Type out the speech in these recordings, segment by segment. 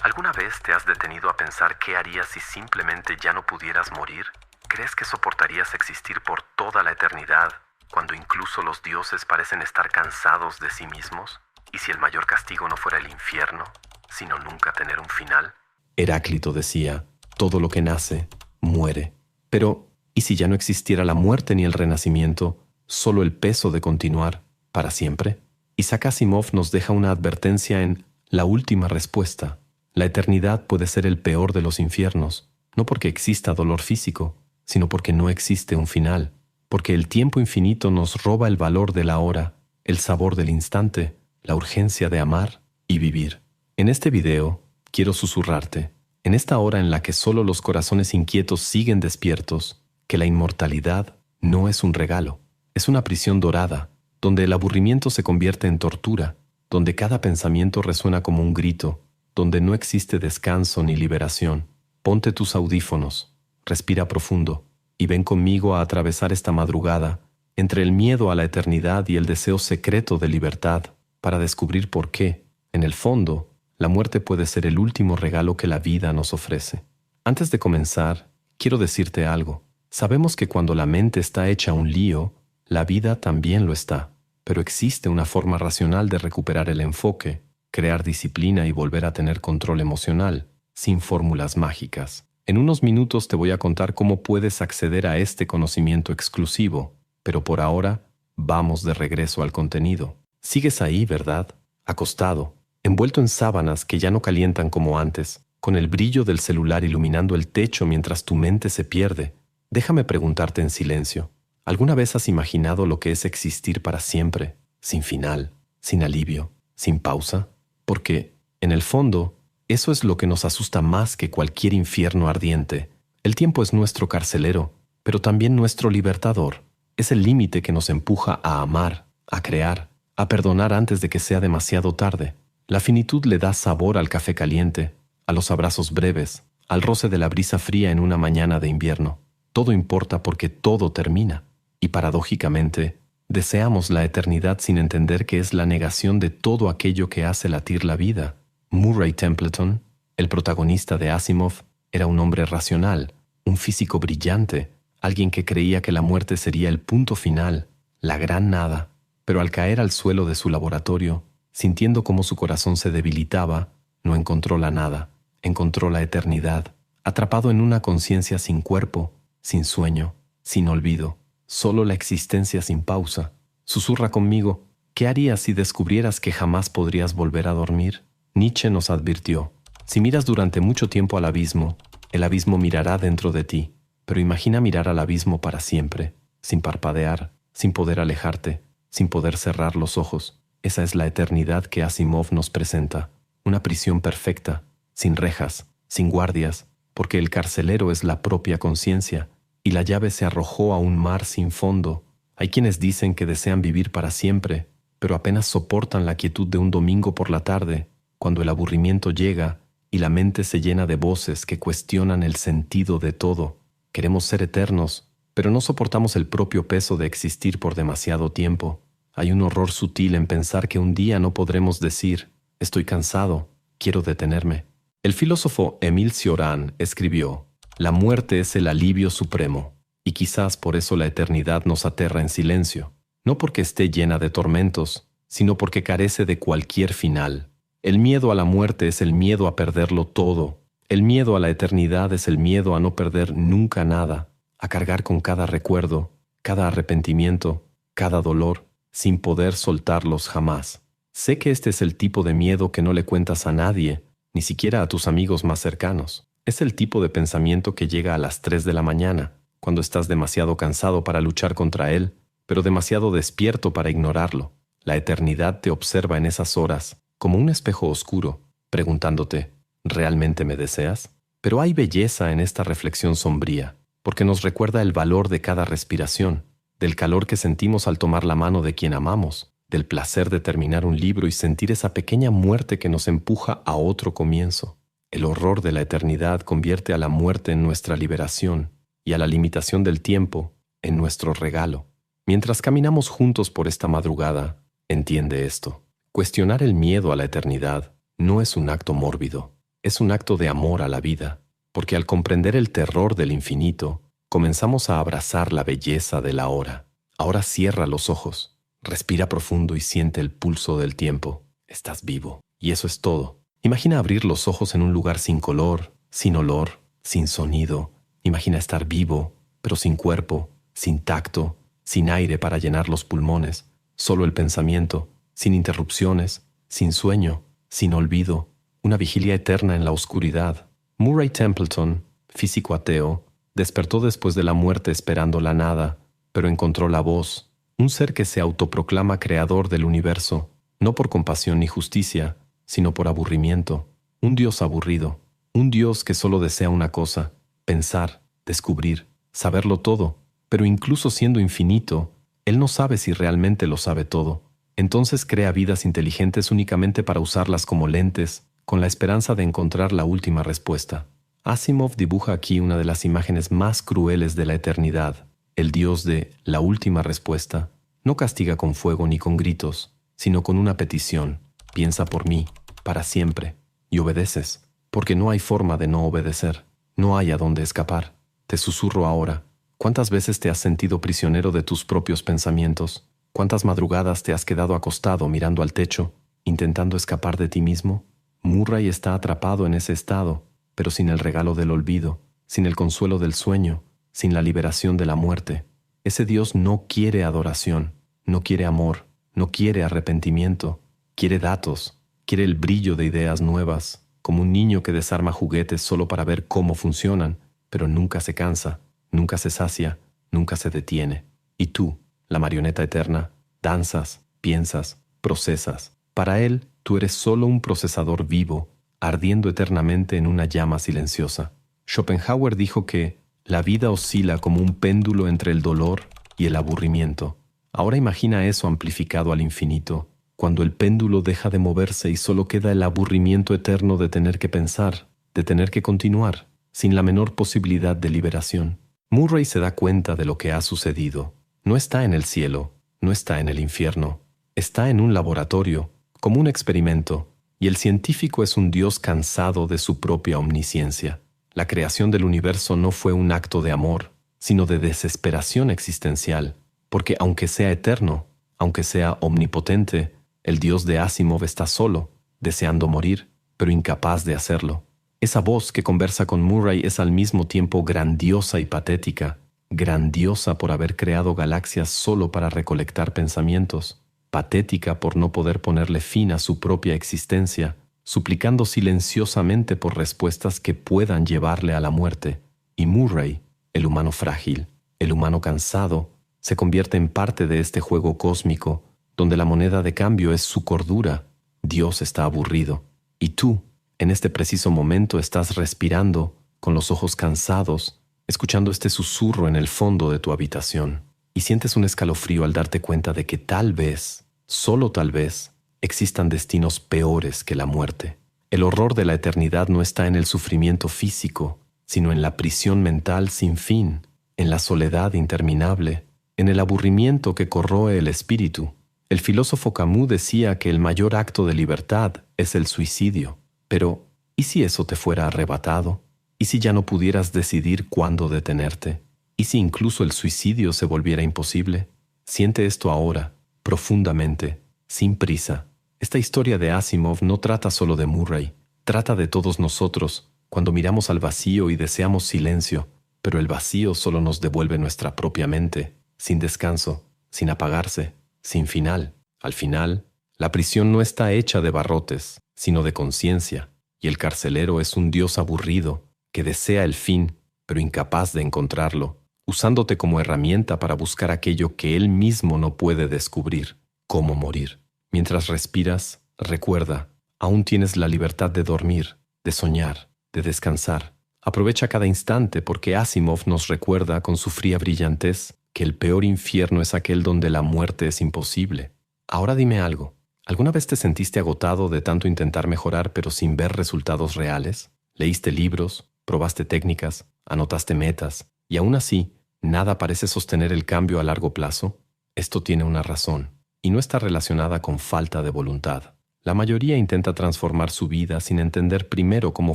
¿Alguna vez te has detenido a pensar qué harías si simplemente ya no pudieras morir? ¿Crees que soportarías existir por toda la eternidad, cuando incluso los dioses parecen estar cansados de sí mismos? ¿Y si el mayor castigo no fuera el infierno, sino nunca tener un final? Heráclito decía, todo lo que nace, muere. Pero, ¿y si ya no existiera la muerte ni el renacimiento, solo el peso de continuar para siempre? Isaac Asimov nos deja una advertencia en La última respuesta. La eternidad puede ser el peor de los infiernos, no porque exista dolor físico, sino porque no existe un final, porque el tiempo infinito nos roba el valor de la hora, el sabor del instante, la urgencia de amar y vivir. En este video, quiero susurrarte, en esta hora en la que solo los corazones inquietos siguen despiertos, que la inmortalidad no es un regalo, es una prisión dorada, donde el aburrimiento se convierte en tortura, donde cada pensamiento resuena como un grito, donde no existe descanso ni liberación. Ponte tus audífonos, respira profundo y ven conmigo a atravesar esta madrugada entre el miedo a la eternidad y el deseo secreto de libertad para descubrir por qué, en el fondo, la muerte puede ser el último regalo que la vida nos ofrece. Antes de comenzar, quiero decirte algo. Sabemos que cuando la mente está hecha un lío, la vida también lo está, pero existe una forma racional de recuperar el enfoque, crear disciplina y volver a tener control emocional, sin fórmulas mágicas. En unos minutos te voy a contar cómo puedes acceder a este conocimiento exclusivo, pero por ahora, vamos de regreso al contenido. Sigues ahí, ¿verdad? Acostado, envuelto en sábanas que ya no calientan como antes, con el brillo del celular iluminando el techo mientras tu mente se pierde. Déjame preguntarte en silencio. ¿Alguna vez has imaginado lo que es existir para siempre, sin final, sin alivio, sin pausa? Porque, en el fondo, eso es lo que nos asusta más que cualquier infierno ardiente. El tiempo es nuestro carcelero, pero también nuestro libertador. Es el límite que nos empuja a amar, a crear, a perdonar antes de que sea demasiado tarde. La finitud le da sabor al café caliente, a los abrazos breves, al roce de la brisa fría en una mañana de invierno. Todo importa porque todo termina. Y paradójicamente, deseamos la eternidad sin entender que es la negación de todo aquello que hace latir la vida. Murray Templeton, el protagonista de Asimov, era un hombre racional, un físico brillante, alguien que creía que la muerte sería el punto final, la gran nada. Pero al caer al suelo de su laboratorio, sintiendo cómo su corazón se debilitaba, no encontró la nada, encontró la eternidad, atrapado en una conciencia sin cuerpo, sin sueño, sin olvido. Solo la existencia sin pausa. Susurra conmigo, ¿qué harías si descubrieras que jamás podrías volver a dormir? Nietzsche nos advirtió, si miras durante mucho tiempo al abismo, el abismo mirará dentro de ti, pero imagina mirar al abismo para siempre, sin parpadear, sin poder alejarte, sin poder cerrar los ojos. Esa es la eternidad que Asimov nos presenta, una prisión perfecta, sin rejas, sin guardias, porque el carcelero es la propia conciencia, y la llave se arrojó a un mar sin fondo. Hay quienes dicen que desean vivir para siempre, pero apenas soportan la quietud de un domingo por la tarde, cuando el aburrimiento llega y la mente se llena de voces que cuestionan el sentido de todo. Queremos ser eternos, pero no soportamos el propio peso de existir por demasiado tiempo. Hay un horror sutil en pensar que un día no podremos decir, estoy cansado, quiero detenerme. El filósofo Émile Cioran escribió, la muerte es el alivio supremo, y quizás por eso la eternidad nos aterra en silencio, no porque esté llena de tormentos, sino porque carece de cualquier final. El miedo a la muerte es el miedo a perderlo todo. El miedo a la eternidad es el miedo a no perder nunca nada, a cargar con cada recuerdo, cada arrepentimiento, cada dolor, sin poder soltarlos jamás. Sé que este es el tipo de miedo que no le cuentas a nadie, ni siquiera a tus amigos más cercanos. Es el tipo de pensamiento que llega a las 3 de la mañana, cuando estás demasiado cansado para luchar contra él, pero demasiado despierto para ignorarlo. La eternidad te observa en esas horas, como un espejo oscuro, preguntándote, ¿realmente me deseas? Pero hay belleza en esta reflexión sombría, porque nos recuerda el valor de cada respiración, del calor que sentimos al tomar la mano de quien amamos, del placer de terminar un libro y sentir esa pequeña muerte que nos empuja a otro comienzo. El horror de la eternidad convierte a la muerte en nuestra liberación y a la limitación del tiempo en nuestro regalo. Mientras caminamos juntos por esta madrugada, entiende esto. Cuestionar el miedo a la eternidad no es un acto mórbido, es un acto de amor a la vida, porque al comprender el terror del infinito, comenzamos a abrazar la belleza del ahora. Ahora cierra los ojos, respira profundo y siente el pulso del tiempo. Estás vivo, y eso es todo. Imagina abrir los ojos en un lugar sin color, sin olor, sin sonido. Imagina estar vivo, pero sin cuerpo, sin tacto, sin aire para llenar los pulmones, solo el pensamiento, sin interrupciones, sin sueño, sin olvido, una vigilia eterna en la oscuridad. Murray Templeton, físico ateo, despertó después de la muerte esperando la nada, pero encontró la voz, un ser que se autoproclama creador del universo, no por compasión ni justicia, sino por aburrimiento, un Dios aburrido, un Dios que solo desea una cosa, pensar, descubrir, saberlo todo, pero incluso siendo infinito, Él no sabe si realmente lo sabe todo. Entonces crea vidas inteligentes únicamente para usarlas como lentes, con la esperanza de encontrar la última respuesta. Asimov dibuja aquí una de las imágenes más crueles de la eternidad. El Dios de la última respuesta no castiga con fuego ni con gritos, sino con una petición. Piensa por mí, para siempre, y obedeces, porque no hay forma de no obedecer. No hay a dónde escapar. Te susurro ahora. ¿Cuántas veces te has sentido prisionero de tus propios pensamientos? ¿Cuántas madrugadas te has quedado acostado mirando al techo, intentando escapar de ti mismo? Murray está atrapado en ese estado, pero sin el regalo del olvido, sin el consuelo del sueño, sin la liberación de la muerte. Ese Dios no quiere adoración, no quiere amor, no quiere arrepentimiento, quiere datos, quiere el brillo de ideas nuevas, como un niño que desarma juguetes solo para ver cómo funcionan, pero nunca se cansa, nunca se sacia, nunca se detiene. Y tú, la marioneta eterna, danzas, piensas, procesas. Para él, tú eres solo un procesador vivo, ardiendo eternamente en una llama silenciosa. Schopenhauer dijo que la vida oscila como un péndulo entre el dolor y el aburrimiento. Ahora imagina eso amplificado al infinito, cuando el péndulo deja de moverse y solo queda el aburrimiento eterno de tener que pensar, de tener que continuar, sin la menor posibilidad de liberación. Murray se da cuenta de lo que ha sucedido. No está en el cielo, no está en el infierno. Está en un laboratorio, como un experimento, y el científico es un Dios cansado de su propia omnisciencia. La creación del universo no fue un acto de amor, sino de desesperación existencial, porque aunque sea eterno, aunque sea omnipotente, el Dios de Asimov está solo, deseando morir, pero incapaz de hacerlo. Esa voz que conversa con Murray es al mismo tiempo grandiosa y patética, grandiosa por haber creado galaxias solo para recolectar pensamientos, patética por no poder ponerle fin a su propia existencia, suplicando silenciosamente por respuestas que puedan llevarle a la muerte. Y Murray, el humano frágil, el humano cansado, se convierte en parte de este juego cósmico, donde la moneda de cambio es su cordura. Dios está aburrido. Y tú, en este preciso momento, estás respirando, con los ojos cansados, escuchando este susurro en el fondo de tu habitación. Y sientes un escalofrío al darte cuenta de que tal vez, solo tal vez, existan destinos peores que la muerte. El horror de la eternidad no está en el sufrimiento físico, sino en la prisión mental sin fin, en la soledad interminable, en el aburrimiento que corroe el espíritu. El filósofo Camus decía que el mayor acto de libertad es el suicidio. Pero, ¿y si eso te fuera arrebatado? ¿Y si ya no pudieras decidir cuándo detenerte? ¿Y si incluso el suicidio se volviera imposible? Siente esto ahora, profundamente, sin prisa. Esta historia de Asimov no trata solo de Murray, trata de todos nosotros, cuando miramos al vacío y deseamos silencio, pero el vacío solo nos devuelve nuestra propia mente, sin descanso, sin apagarse, sin final. Al final, la prisión no está hecha de barrotes, sino de conciencia, y el carcelero es un Dios aburrido, que desea el fin, pero incapaz de encontrarlo, usándote como herramienta para buscar aquello que él mismo no puede descubrir, cómo morir. Mientras respiras, recuerda, aún tienes la libertad de dormir, de soñar, de descansar. Aprovecha cada instante porque Asimov nos recuerda con su fría brillantez que el peor infierno es aquel donde la muerte es imposible. Ahora dime algo. ¿Alguna vez te sentiste agotado de tanto intentar mejorar pero sin ver resultados reales? ¿Leíste libros, probaste técnicas, anotaste metas y aún así nada parece sostener el cambio a largo plazo? Esto tiene una razón y no está relacionada con falta de voluntad. La mayoría intenta transformar su vida sin entender primero cómo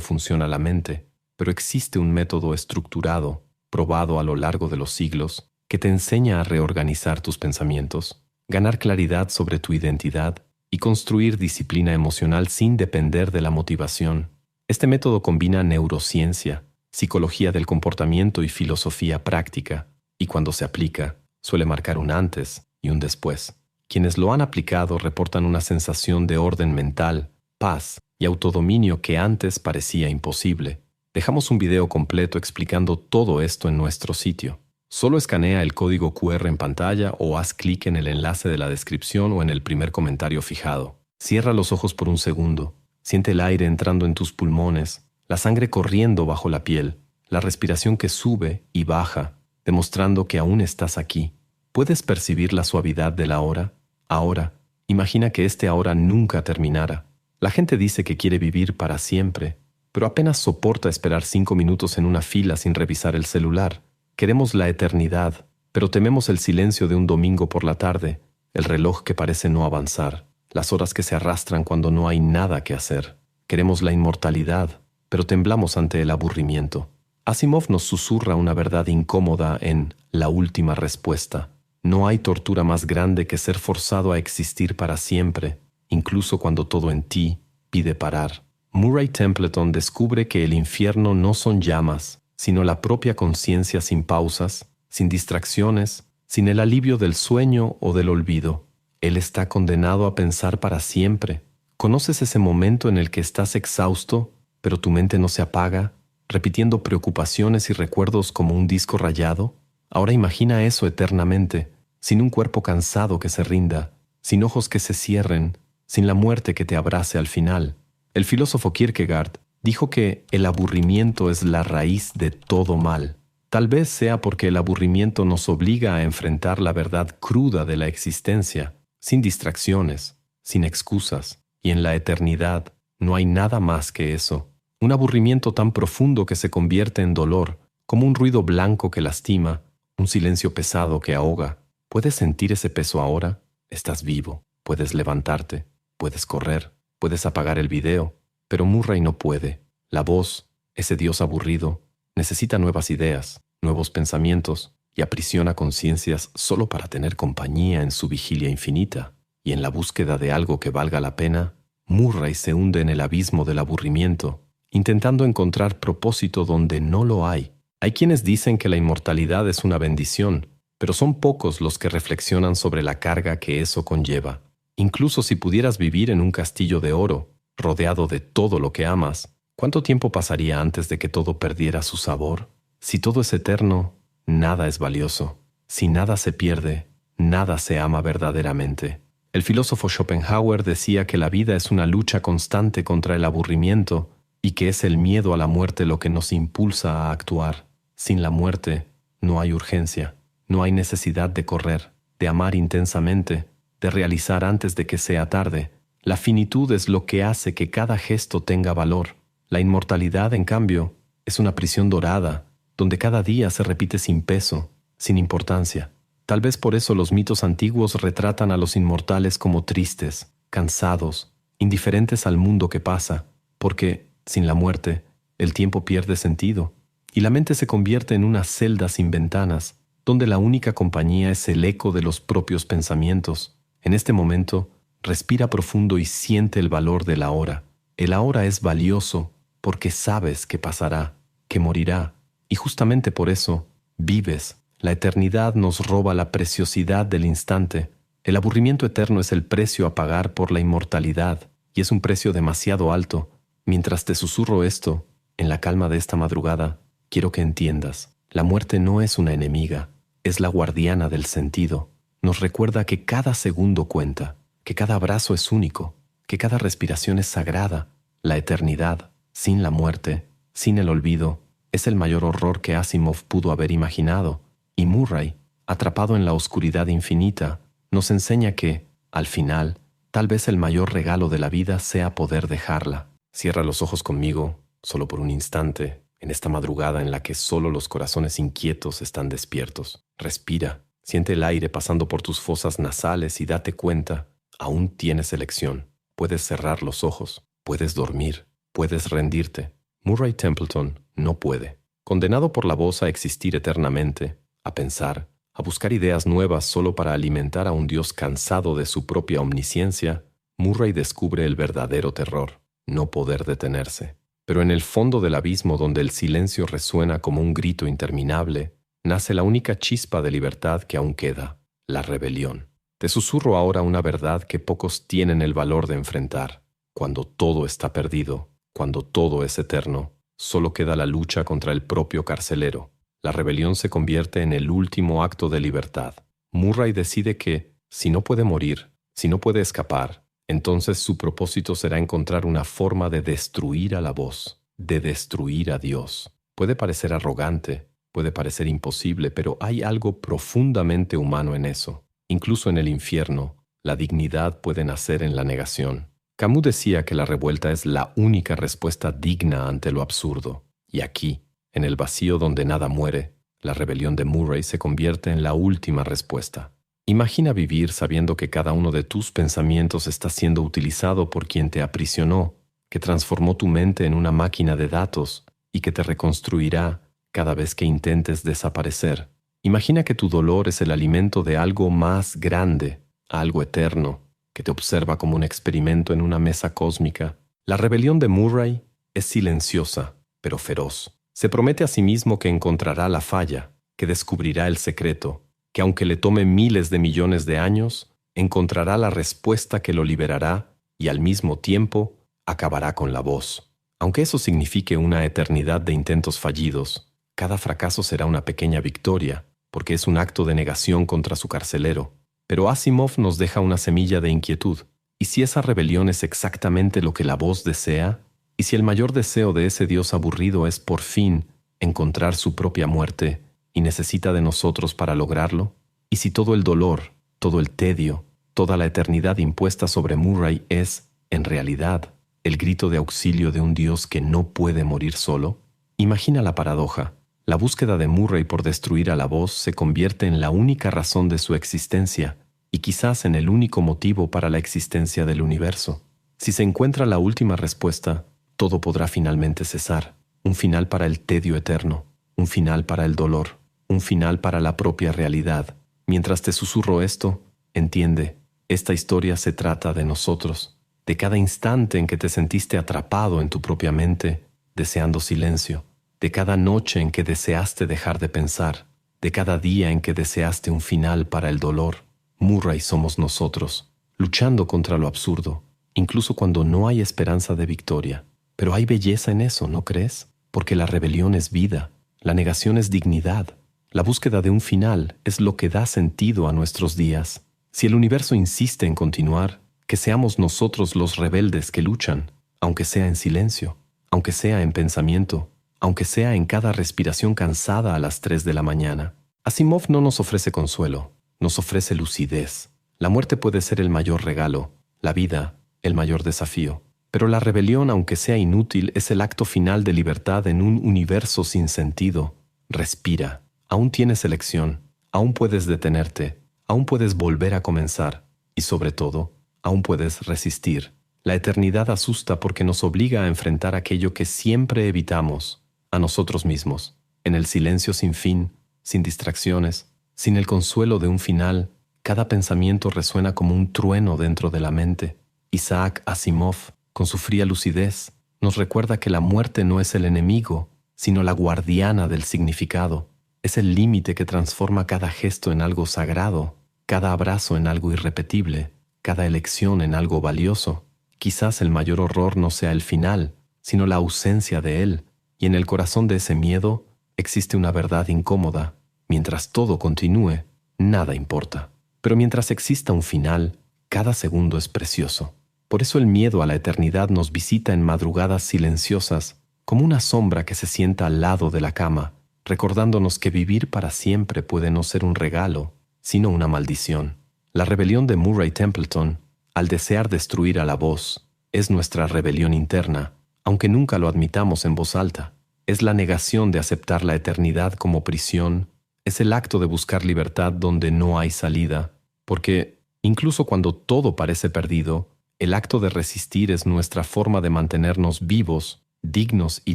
funciona la mente, pero existe un método estructurado, probado a lo largo de los siglos, que te enseña a reorganizar tus pensamientos, ganar claridad sobre tu identidad y construir disciplina emocional sin depender de la motivación. Este método combina neurociencia, psicología del comportamiento y filosofía práctica, y cuando se aplica, suele marcar un antes y un después. Quienes lo han aplicado reportan una sensación de orden mental, paz y autodominio que antes parecía imposible. Dejamos un video completo explicando todo esto en nuestro sitio. Solo escanea el código QR en pantalla o haz clic en el enlace de la descripción o en el primer comentario fijado. Cierra los ojos por un segundo. Siente el aire entrando en tus pulmones, la sangre corriendo bajo la piel, la respiración que sube y baja, demostrando que aún estás aquí. ¿Puedes percibir la suavidad del ahora? Ahora, imagina que este ahora nunca terminara. La gente dice que quiere vivir para siempre, pero apenas soporta esperar 5 minutos en una fila sin revisar el celular. Queremos la eternidad, pero tememos el silencio de un domingo por la tarde, el reloj que parece no avanzar, las horas que se arrastran cuando no hay nada que hacer. Queremos la inmortalidad, pero temblamos ante el aburrimiento. Asimov nos susurra una verdad incómoda en La última respuesta. No hay tortura más grande que ser forzado a existir para siempre, incluso cuando todo en ti pide parar. Murray Templeton descubre que el infierno no son llamas, sino la propia conciencia sin pausas, sin distracciones, sin el alivio del sueño o del olvido. Él está condenado a pensar para siempre. ¿Conoces ese momento en el que estás exhausto, pero tu mente no se apaga, repitiendo preocupaciones y recuerdos como un disco rayado? Ahora imagina eso eternamente, sin un cuerpo cansado que se rinda, sin ojos que se cierren, sin la muerte que te abrace al final. El filósofo Kierkegaard dijo que el aburrimiento es la raíz de todo mal. Tal vez sea porque el aburrimiento nos obliga a enfrentar la verdad cruda de la existencia, sin distracciones, sin excusas, y en la eternidad no hay nada más que eso. Un aburrimiento tan profundo que se convierte en dolor, como un ruido blanco que lastima, un silencio pesado que ahoga. ¿Puedes sentir ese peso ahora? Estás vivo, puedes levantarte, puedes correr, puedes apagar el video, pero Murray no puede. La voz, ese Dios aburrido, necesita nuevas ideas, nuevos pensamientos y aprisiona conciencias solo para tener compañía en su vigilia infinita. Y en la búsqueda de algo que valga la pena, Murray se hunde en el abismo del aburrimiento, intentando encontrar propósito donde no lo hay. Hay quienes dicen que la inmortalidad es una bendición, pero son pocos los que reflexionan sobre la carga que eso conlleva. Incluso si pudieras vivir en un castillo de oro, rodeado de todo lo que amas, ¿cuánto tiempo pasaría antes de que todo perdiera su sabor? Si todo es eterno, nada es valioso. Si nada se pierde, nada se ama verdaderamente. El filósofo Schopenhauer decía que la vida es una lucha constante contra el aburrimiento y que es el miedo a la muerte lo que nos impulsa a actuar. Sin la muerte, no hay urgencia, no hay necesidad de correr, de amar intensamente, de realizar antes de que sea tarde. La finitud es lo que hace que cada gesto tenga valor. La inmortalidad, en cambio, es una prisión dorada, donde cada día se repite sin peso, sin importancia. Tal vez por eso los mitos antiguos retratan a los inmortales como tristes, cansados, indiferentes al mundo que pasa, porque, sin la muerte, el tiempo pierde sentido, y la mente se convierte en una celda sin ventanas, donde la única compañía es el eco de los propios pensamientos. En este momento, respira profundo y siente el valor del ahora. El ahora es valioso porque sabes que pasará, que morirá, y justamente por eso vives. La eternidad nos roba la preciosidad del instante. El aburrimiento eterno es el precio a pagar por la inmortalidad, y es un precio demasiado alto. Mientras te susurro esto, en la calma de esta madrugada, quiero que entiendas, la muerte no es una enemiga, es la guardiana del sentido. Nos recuerda que cada segundo cuenta, que cada abrazo es único, que cada respiración es sagrada. La eternidad, sin la muerte, sin el olvido, es el mayor horror que Asimov pudo haber imaginado. Y Murray, atrapado en la oscuridad infinita, nos enseña que, al final, tal vez el mayor regalo de la vida sea poder dejarla. Cierra los ojos conmigo, solo por un instante, en esta madrugada en la que solo los corazones inquietos están despiertos. Respira, siente el aire pasando por tus fosas nasales y date cuenta, aún tienes elección. puedes cerrar los ojos, puedes dormir, puedes rendirte. Murray Templeton no puede. Condenado por la voz a existir eternamente, a pensar, a buscar ideas nuevas solo para alimentar a un Dios cansado de su propia omnisciencia, Murray descubre el verdadero terror, no poder detenerse. Pero en el fondo del abismo donde el silencio resuena como un grito interminable, nace la única chispa de libertad que aún queda, la rebelión. Te susurro ahora una verdad que pocos tienen el valor de enfrentar. Cuando todo está perdido, cuando todo es eterno, solo queda la lucha contra el propio carcelero. La rebelión se convierte en el último acto de libertad. Murray decide que, si no puede morir, si no puede escapar, entonces su propósito será encontrar una forma de destruir a la voz, de destruir a Dios. Puede parecer arrogante, puede parecer imposible, pero hay algo profundamente humano en eso. Incluso en el infierno, la dignidad puede nacer en la negación. Camus decía que la revuelta es la única respuesta digna ante lo absurdo. Y aquí, en el vacío donde nada muere, la rebelión de Murray se convierte en la última respuesta. Imagina vivir sabiendo que cada uno de tus pensamientos está siendo utilizado por quien te aprisionó, que transformó tu mente en una máquina de datos y que te reconstruirá cada vez que intentes desaparecer. Imagina que tu dolor es el alimento de algo más grande, algo eterno, que te observa como un experimento en una mesa cósmica. La rebelión de Murray es silenciosa, pero feroz. Se promete a sí mismo que encontrará la falla, que descubrirá el secreto, que aunque le tome miles de millones de años, encontrará la respuesta que lo liberará y al mismo tiempo acabará con la voz. Aunque eso signifique una eternidad de intentos fallidos, cada fracaso será una pequeña victoria, porque es un acto de negación contra su carcelero. Pero Asimov nos deja una semilla de inquietud. ¿Y si esa rebelión es exactamente lo que la voz desea? ¿Y si el mayor deseo de ese Dios aburrido es por fin encontrar su propia muerte y necesita de nosotros para lograrlo? ¿Y si todo el dolor, todo el tedio, toda la eternidad impuesta sobre Murray es, en realidad, el grito de auxilio de un Dios que no puede morir solo? Imagina la paradoja. La búsqueda de Murray por destruir a la voz se convierte en la única razón de su existencia y quizás en el único motivo para la existencia del universo. Si se encuentra la última respuesta, todo podrá finalmente cesar. Un final para el tedio eterno, un final para el dolor, un final para la propia realidad. Mientras te susurro esto, entiende, esta historia se trata de nosotros, de cada instante en que te sentiste atrapado en tu propia mente, deseando silencio, de cada noche en que deseaste dejar de pensar, de cada día en que deseaste un final para el dolor. Murray somos nosotros, luchando contra lo absurdo, incluso cuando no hay esperanza de victoria. Pero hay belleza en eso, ¿no crees? Porque la rebelión es vida, la negación es dignidad, la búsqueda de un final es lo que da sentido a nuestros días. Si el universo insiste en continuar, que seamos nosotros los rebeldes que luchan, aunque sea en silencio, aunque sea en pensamiento, aunque sea en cada respiración cansada a las 3 de la mañana. Asimov no nos ofrece consuelo, nos ofrece lucidez. La muerte puede ser el mayor regalo, la vida el mayor desafío. Pero la rebelión, aunque sea inútil, es el acto final de libertad en un universo sin sentido. Respira, aún tienes elección, aún puedes detenerte, aún puedes volver a comenzar y sobre todo, aún puedes resistir. La eternidad asusta porque nos obliga a enfrentar aquello que siempre evitamos, a nosotros mismos, en el silencio sin fin, sin distracciones, sin el consuelo de un final. Cada pensamiento resuena como un trueno dentro de la mente. Isaac Asimov, con su fría lucidez, nos recuerda que la muerte no es el enemigo, sino la guardiana del significado. Es el límite que transforma cada gesto en algo sagrado, cada abrazo en algo irrepetible, cada elección en algo valioso. Quizás el mayor horror no sea el final, sino la ausencia de él, y en el corazón de ese miedo existe una verdad incómoda. Mientras todo continúe, nada importa. Pero mientras exista un final, cada segundo es precioso. Por eso el miedo a la eternidad nos visita en madrugadas silenciosas, como una sombra que se sienta al lado de la cama, recordándonos que vivir para siempre puede no ser un regalo, sino una maldición. La rebelión de Murray Templeton, al desear destruir a la voz, es nuestra rebelión interna, aunque nunca lo admitamos en voz alta. Es la negación de aceptar la eternidad como prisión, es el acto de buscar libertad donde no hay salida, porque, incluso cuando todo parece perdido, El acto de resistir es nuestra forma de mantenernos vivos, dignos y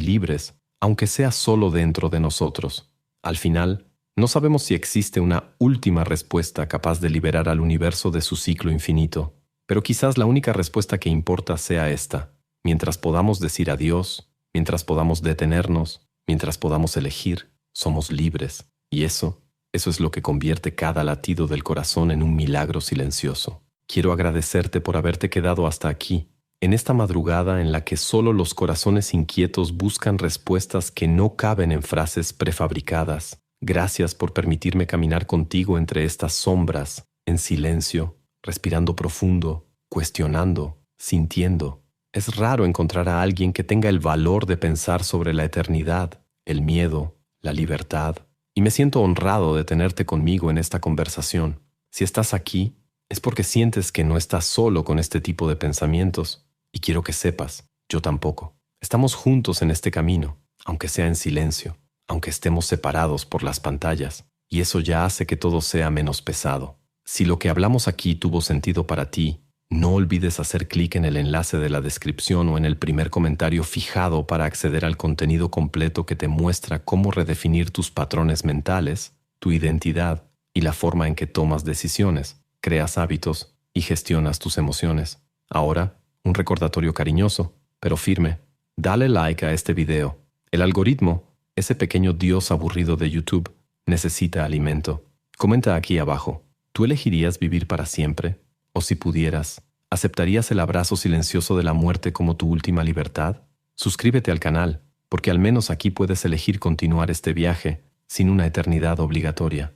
libres, aunque sea solo dentro de nosotros. Al final, no sabemos si existe una última respuesta capaz de liberar al universo de su ciclo infinito, pero quizás la única respuesta que importa sea esta. Mientras podamos decir adiós, mientras podamos detenernos, mientras podamos elegir, somos libres. Y eso es lo que convierte cada latido del corazón en un milagro silencioso. Quiero agradecerte por haberte quedado hasta aquí, en esta madrugada en la que solo los corazones inquietos buscan respuestas que no caben en frases prefabricadas. Gracias por permitirme caminar contigo entre estas sombras, en silencio, respirando profundo, cuestionando, sintiendo. Es raro encontrar a alguien que tenga el valor de pensar sobre la eternidad, el miedo, la libertad, y me siento honrado de tenerte conmigo en esta conversación. Si estás aquí, es porque sientes que no estás solo con este tipo de pensamientos, y quiero que sepas, yo tampoco. Estamos juntos en este camino, aunque sea en silencio, aunque estemos separados por las pantallas, y eso ya hace que todo sea menos pesado. Si lo que hablamos aquí tuvo sentido para ti, no olvides hacer clic en el enlace de la descripción o en el primer comentario fijado para acceder al contenido completo que te muestra cómo redefinir tus patrones mentales, tu identidad y la forma en que tomas decisiones, creas hábitos y gestionas tus emociones. Ahora, un recordatorio cariñoso, pero firme. Dale like a este video. El algoritmo, ese pequeño dios aburrido de YouTube, necesita alimento. Comenta aquí abajo. ¿Tú elegirías vivir para siempre? O si pudieras, ¿aceptarías el abrazo silencioso de la muerte como tu última libertad? Suscríbete al canal, porque al menos aquí puedes elegir continuar este viaje sin una eternidad obligatoria.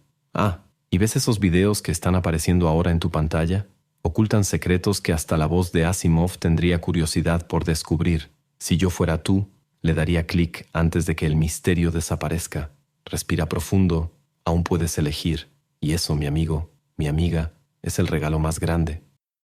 ¿Y ves esos videos que están apareciendo ahora en tu pantalla? Ocultan secretos que hasta la voz de Asimov tendría curiosidad por descubrir. Si yo fuera tú, le daría clic antes de que el misterio desaparezca. Respira profundo, aún puedes elegir. Y eso, mi amigo, mi amiga, es el regalo más grande.